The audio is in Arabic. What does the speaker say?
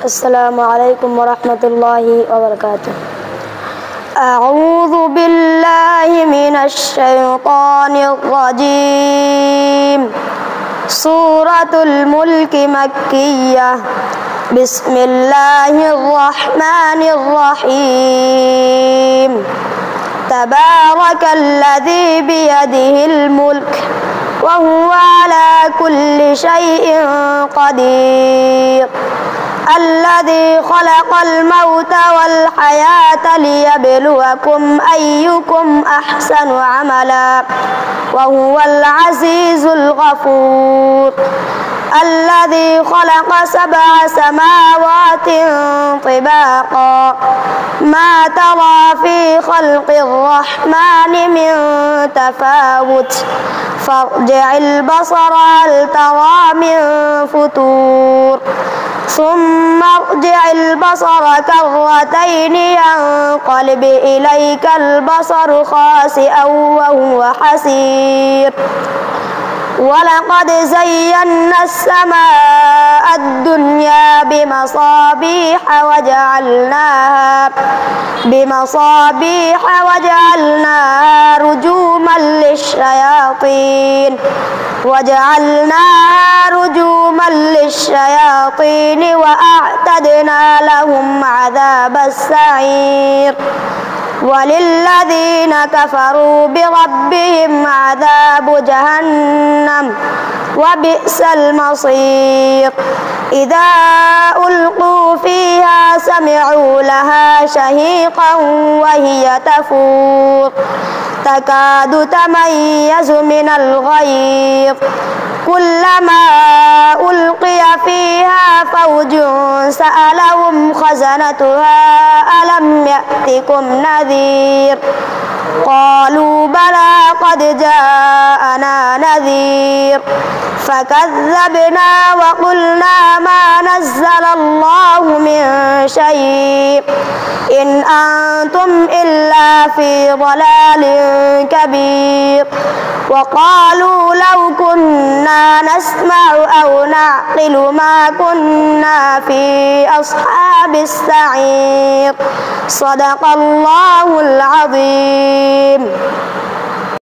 السلام عليكم ورحمة الله وبركاته. أعوذ بالله من الشيطان الرجيم. سورة الملك مكية. بسم الله الرحمن الرحيم. تبارك الذي بيده الملك وهو على كل شيء قدير. الذي خلق الموت والحياة ليبلوكم أيكم أحسن عملا وهو العزيز الغفور. الذي خلق 7 سماوات طباقا ما ترى في خلق الرحمن من تفاوت فارجع البصر هل ترى من فطور ثم ارجع البصر كرتين ينقلب إليك البصر خاسئا وهو حسير. ولقد زينا السماء الدنيا بمصابيح وجعلناها رجوما للشياطين وأعتدنا لهم عذاب السعير. وللذين كفروا بربهم عذاب جهنم وبئس المصير. إذا ألقوا فيها سمعوا لها شهيقا وهي تفور تكاد تميز من الغيظ. كلما ألقي فيها فوج سألهم خزنتها ألم يأتكم نذير قالوا بلى قد جاءنا نذير فكذبنا وقلنا ما نزل الله من شيء إن أنتم إلا في ضلال كبير. وقالوا لو كنا نسمع أو نعقل ما كنا في أصحاب السعير. صدق الله العظيم.